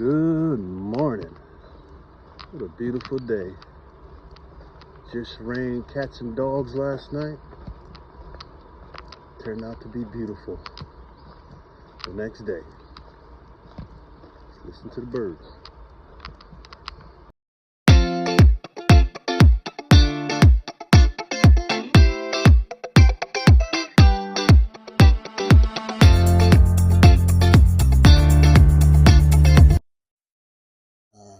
Good morning. What a beautiful day. Just rained cats and dogs last night. Turned out to be beautiful the next day. Let's listen to the birds.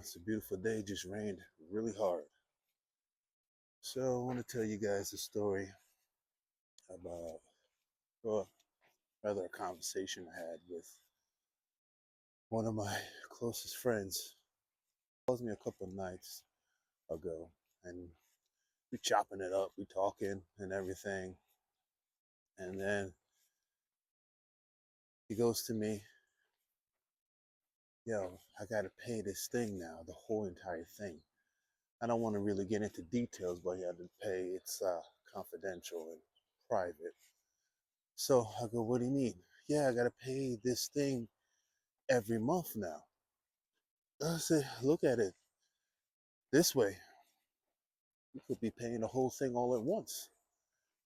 It's a beautiful day. Just rained really hard. So I want to tell you guys a story about, well, rather a conversation I had with one of my closest friends. He calls me a couple of nights ago, and we chopping it up, we talking and everything. And then he goes to me, yo, I gotta pay this thing now, the whole entire thing. I don't want to really get into details, but he had to pay. It's confidential and private. So I go, what do you mean? Yeah, I gotta pay this thing every month now. I said, look at it this way. You could be paying the whole thing all at once.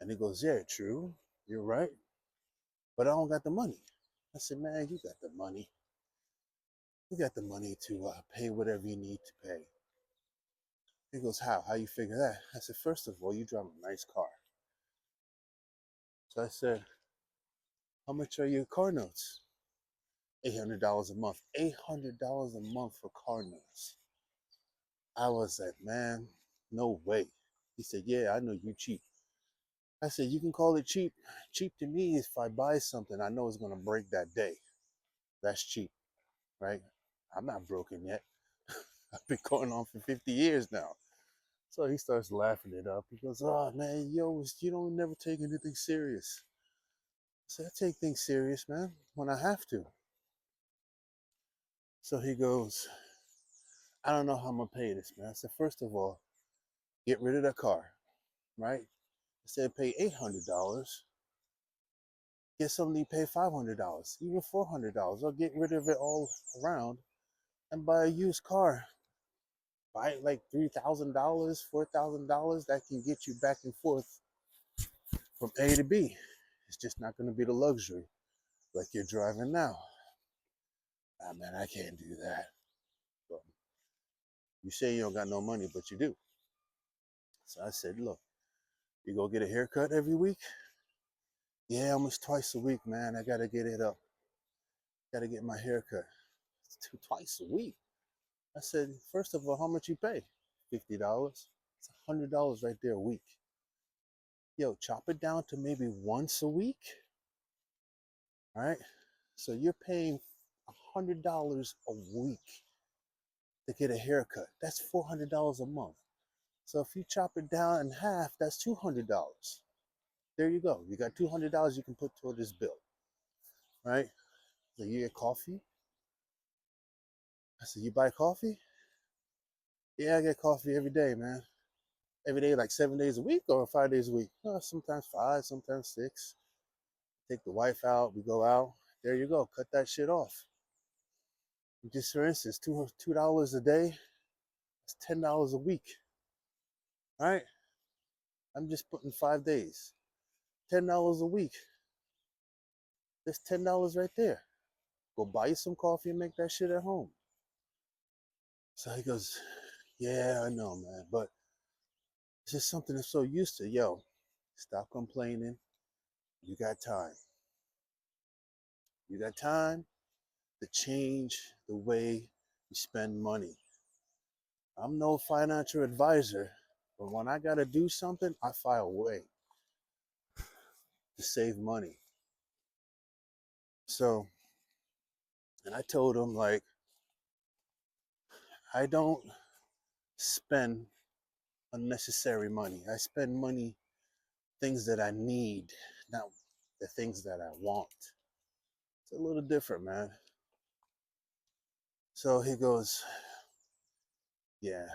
And he goes, yeah, true. You're right. But I don't got the money. I said, man, you got the money. You got the money to pay whatever you need to pay. He goes, how? How you figure that? I said, first of all, you drive a nice car. So I said, how much are your car notes? $800 a month. $800 a month for car notes. I was like, man, no way. He said, yeah, I know you cheap. I said, you can call it cheap. Cheap to me is if I buy something I know it's going to break that day. That's cheap, right? I'm not broken yet. I've been going on for 50 years now. So he starts laughing it up. He goes, oh, man, you don't never take anything serious. I said, I take things serious, man, when I have to. So he goes, I don't know how I'm going to pay this, man. I said, first of all, get rid of the car, right? Instead of pay $800, get somebody to pay $500, even $400, or get rid of it all around and buy a used car. Buy it like $3,000, $4,000. That can get you back and forth from A to B. It's just not going to be the luxury like you're driving now. Ah, man, I can't do that. But you say you don't got no money, but you do. So I said, look, you go get a haircut every week? Yeah, almost twice a week, man. I got to get it up. Got to get my haircut. It's twice a week. I said, first of all, how much you pay? $50. It's $100 right there a week. Yo, chop it down to maybe once a week. All right. So you're paying $100 a week to get a haircut. That's $400 a month. So if you chop it down in half, that's $200. There you go. You got $200 you can put toward this bill. Right? So you get coffee? I said, you buy coffee? Yeah, I get coffee every day, man. Every day, like 7 days a week or 5 days a week? Sometimes five, sometimes six. Take the wife out, we go out. There you go. Cut that shit off. Just for instance, $2 a day, that's $10 a week. All right? I'm just putting 5 days. $10 a week. That's $10 right there. Go buy you some coffee and make that shit at home. So he goes, yeah, I know, man. But it's just something I'm so used to. Yo, stop complaining. You got time. You got time to change the way you spend money. I'm no financial advisor, but when I got to do something, I find a way to save money. So, and I told him, like, I don't spend unnecessary money. I spend money, things that I need, not the things that I want. It's a little different, man. So he goes, yeah,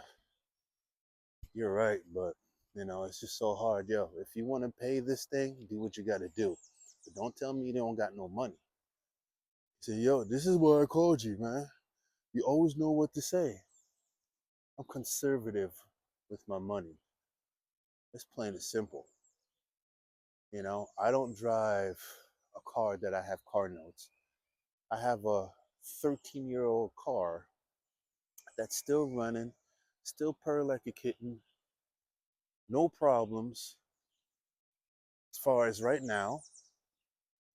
you're right, but it's just so hard. Yo, if you want to pay this thing, do what you got to do. But don't tell me you don't got no money. He said, yo, this is why I called you, man. You always know what to say. I'm conservative with my money. It's plain and simple. I don't drive a car that I have car notes. I have a 13-year-old car that's still running, still purr like a kitten, no problems as far as right now.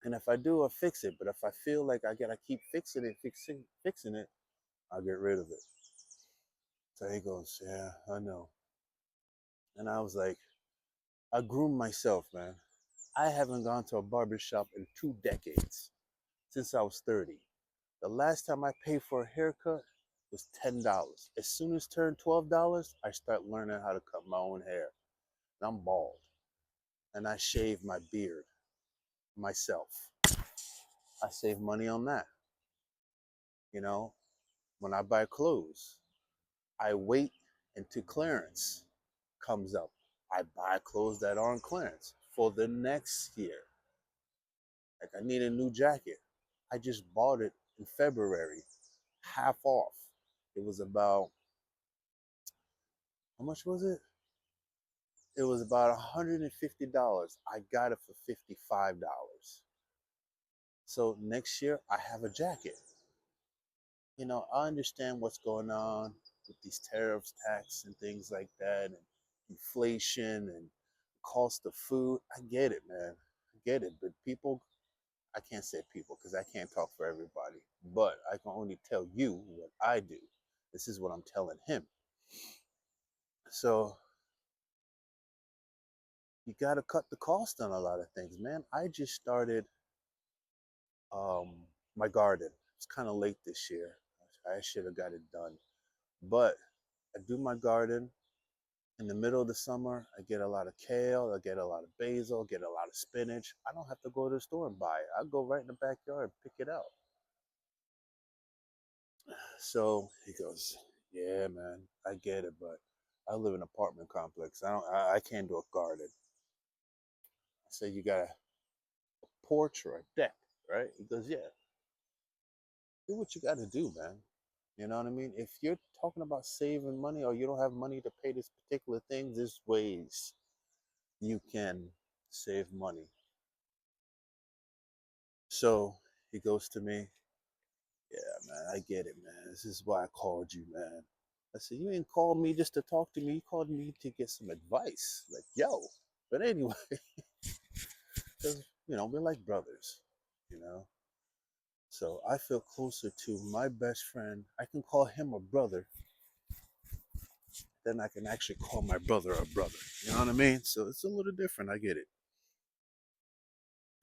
And if I do, I'll fix it. But if I feel like I gotta keep fixing it, I'll get rid of it. So he goes, yeah, I know. And I was like, I groomed myself, man. I haven't gone to a barber shop in 2 decades, since I was 30. The last time I paid for a haircut was $10. As soon as it turned $12, I start learning how to cut my own hair. And I'm bald. And I shave my beard myself. I save money on that. You know, when I buy clothes, I wait until clearance comes up. I buy clothes that are on clearance for the next year. Like I need a new jacket. I just bought it in February, half off. It was about, how much was it? It was about $150. I got it for $55. So next year I have a jacket. I understand what's going on with these tariffs, tax, and things like that, and inflation and cost of food. I get it, man. I get it. But people, I can't say people because I can't talk for everybody, but I can only tell you what I do. This is what I'm telling him. So you got to cut the cost on a lot of things, man. I just started um, my garden. It's kind of late this year. I should have got it done. But I do my garden in the middle of the summer. I get a lot of kale, I get a lot of basil, get a lot of spinach. I don't have to go to the store and buy it. I go right in the backyard and pick it out. So he goes, "Yeah, man, I get it, but I live in an apartment complex. I can't do a garden." I said, "You got a porch or a deck, right?" He goes, "Yeah." Do what you got to do, man. You know what I mean? If you're talking about saving money or you don't have money to pay this particular thing, there's ways you can save money. So he goes to me, "Yeah, man, I get it, man. This is why I called you, man." I said, "You ain't called me just to talk to me. You called me to get some advice." Like, yo. But anyway, because, we're like brothers, you know? So I feel closer to my best friend. I can call him a brother, then I can actually call my brother a brother. You know what I mean? So it's a little different. I get it.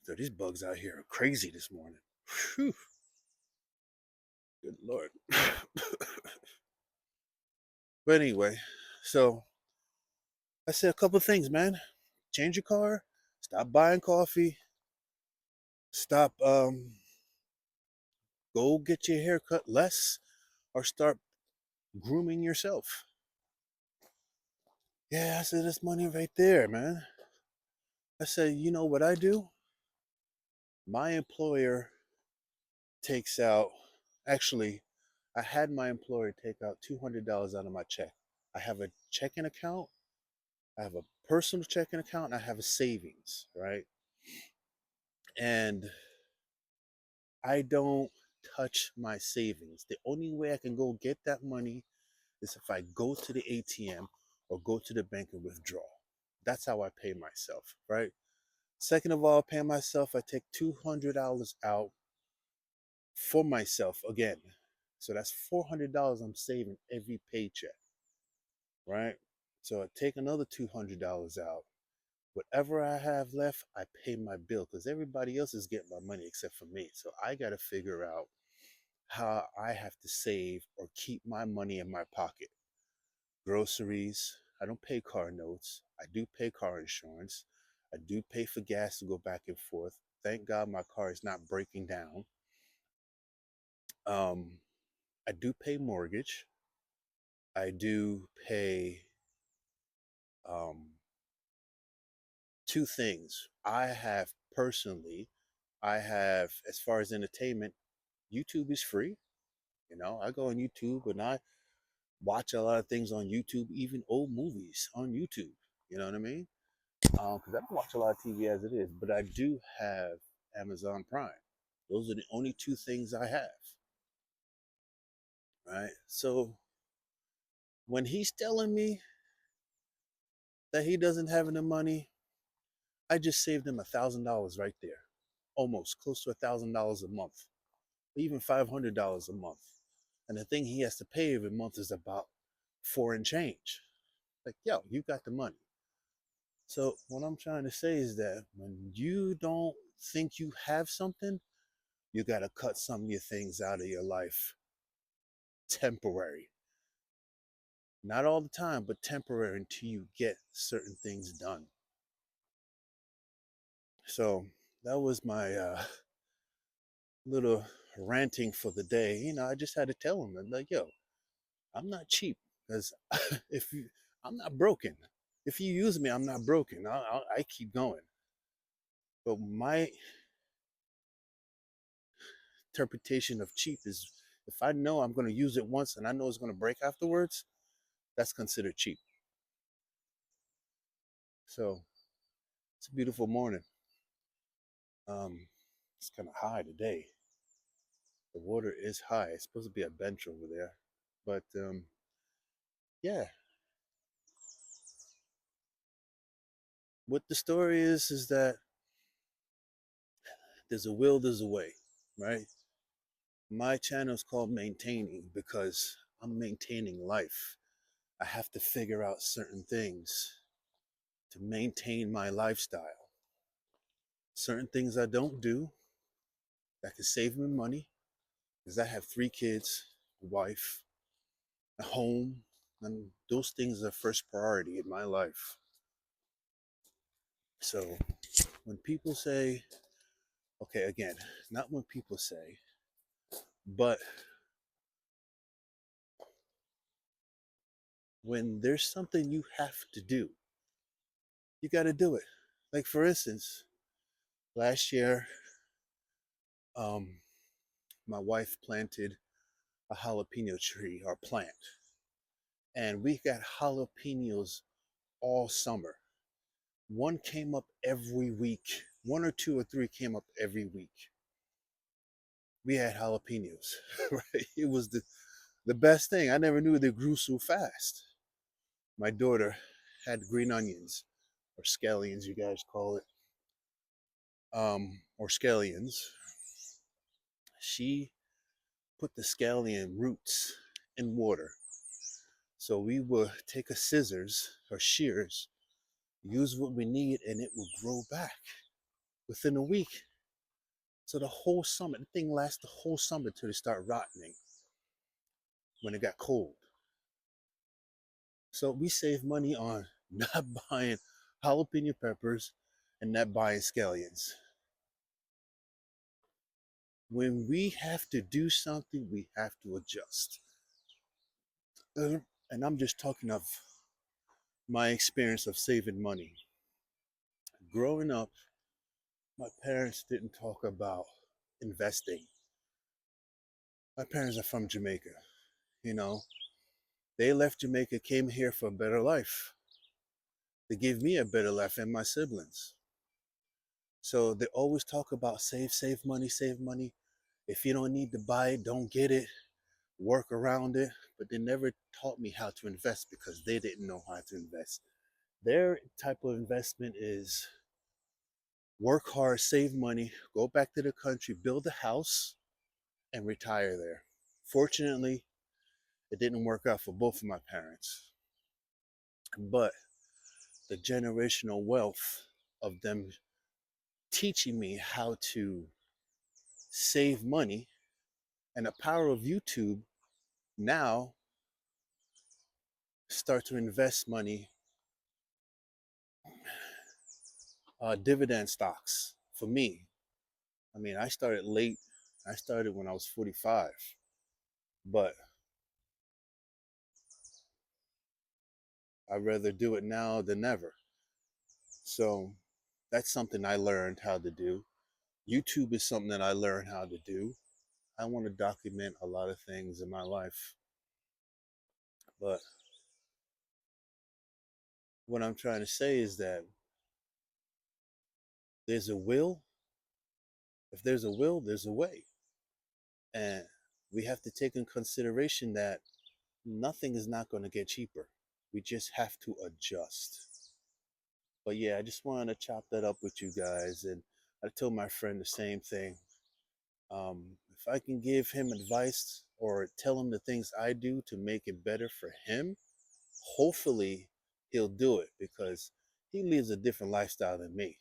So these bugs out here are crazy this morning. Whew, good Lord. But anyway, so I said a couple of things, man. Change your car, stop buying coffee, stop, go get your hair cut less, or start grooming yourself. Yeah, I said, "This money right there, man." I said, "You know what I do? My employer takes out, actually, I had my employer take out $200 out of my check. I have a checking account, I have a personal checking account, and I have a savings, right? And I don't touch my savings. The only way I can go get that money is if I go to the ATM or go to the bank and withdraw. That's how I pay myself, right? Second of all, pay myself, I take $200 out for myself again. So that's $400 I'm saving every paycheck, right? So I take another $200 out. Whatever I have left, I pay my bill because everybody else is getting my money except for me. So I got to figure out how I have to save or keep my money in my pocket. Groceries, I don't pay car notes. I do pay car insurance. I do pay for gas to go back and forth. Thank God my car is not breaking down. Um, I do pay mortgage. I do pay um, two things. I have, as far as entertainment, YouTube is free. I go on YouTube and I watch a lot of things on YouTube, even old movies on YouTube. You know what I mean? Because I don't watch a lot of TV as it is, but I do have Amazon Prime. Those are the only two things I have, right? So when he's telling me that he doesn't have enough money, I just saved him $1,000 right there, almost close to $1,000 a month, even $500 a month. And the thing he has to pay every month is about four and change. Like, yo, you got the money. So what I'm trying to say is that when you don't think you have something, you got to cut some of your things out of your life temporary. Not all the time, but temporary until you get certain things done. So that was my little ranting for the day. I just had to tell him, I'm like, yo, I'm not cheap because if you, I'm not broken. If you use me, I'm not broken. I keep going. But my interpretation of cheap is if I know I'm going to use it once and I know it's going to break afterwards, that's considered cheap. So it's a beautiful morning. It's kind of high today. The water is high. It's supposed to be a bench over there, but yeah. What the story is that there's a will, there's a way, right? My channel is called Maintaining because I'm maintaining life. I have to figure out certain things to maintain my lifestyle. Certain things I don't do that can save me money because I have 3 kids, a wife, a home, and those things are first priority in my life. So when people say, okay, again, not when people say, but when there's something you have to do, you got to do it. Like, for instance, last year, um, my wife planted a jalapeno tree or plant, and we got jalapenos all summer. One came up every week. One or two or three came up every week. We had jalapenos, right? It was the best thing. I never knew they grew so fast. My daughter had green onions, or scallions, you guys call it, or scallions. She put the scallion roots in water. So we would take a scissors or shears, use what we need, and it will grow back within a week. So the whole summer, the thing lasts the whole summer till they start rotting when it got cold. So we save money on not buying jalapeno peppers and not buying scallions. When we have to do something, we have to adjust. And I'm just talking of my experience of saving money. Growing up, my parents didn't talk about investing. My parents are from Jamaica, you know. They left Jamaica, came here for a better life. They gave me a better life and my siblings. So they always talk about save money, save money. If you don't need to buy it, don't get it. Work around it. But they never taught me how to invest because they didn't know how to invest. Their type of investment is work hard, save money, go back to the country, build a house, and retire there. Fortunately, it didn't work out for both of my parents. But the generational wealth of them teaching me how to save money and the power of YouTube now start to invest money, dividend stocks for me. I mean, I started late. I started when I was 45, but I'd rather do it now than never. So that's something I learned how to do. YouTube is something that I learned how to do. I want to document a lot of things in my life, but what I'm trying to say is that there's a will. If there's a will, there's a way. And we have to take in consideration that nothing is not going to get cheaper. We just have to adjust. But yeah, I just wanted to chop that up with you guys. And I told my friend the same thing. If I can give him advice or tell him the things I do to make it better for him, hopefully he'll do it because he lives a different lifestyle than me.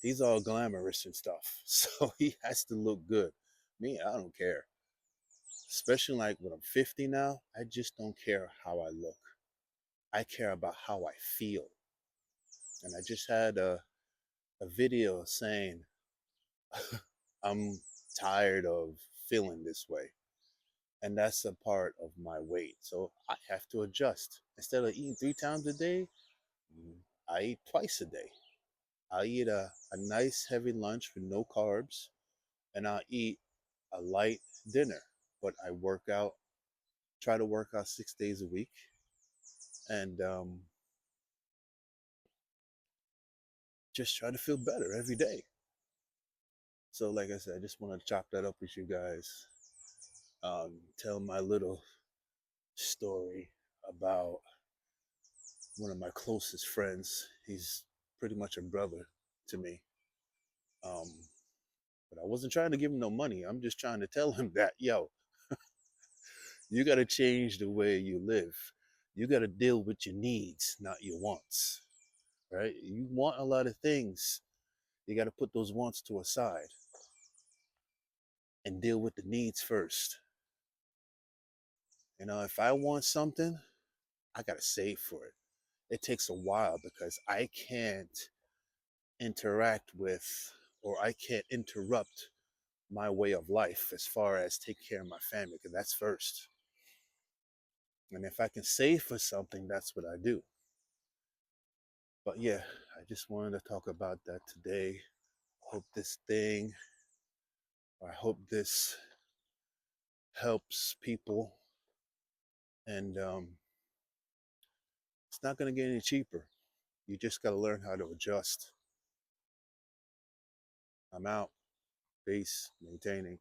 He's all glamorous and stuff. So he has to look good. Me, I don't care. Especially like when I'm 50 now, I just don't care how I look. I care about how I feel. And I just had a video saying I'm tired of feeling this way. And that's a part of my weight. So I have to adjust. Instead of eating 3 times a day, I eat twice a day. I eat a nice heavy lunch with no carbs, and I'll eat a light dinner. But I work out, try to work out 6 days a week, and just try to feel better every day. So, like I said, I just want to chop that up with you guys. Tell my little story about one of my closest friends. He's pretty much a brother to me. Um, but I wasn't trying to give him no money. I'm just trying to tell him that, yo, you got to change the way you live. You got to deal with your needs, not your wants, right? You want a lot of things. You got to put those wants to a side and deal with the needs first. If I want something, I got to save for it. It takes a while because I can't interact with or I can't interrupt my way of life as far as taking care of my family because that's first. And if I can save for something, that's what I do. But yeah, I just wanted to talk about that today. Hope this thing, or I hope this helps people. And it's not going to get any cheaper. You just got to learn how to adjust. I'm out. Peace. Maintaining.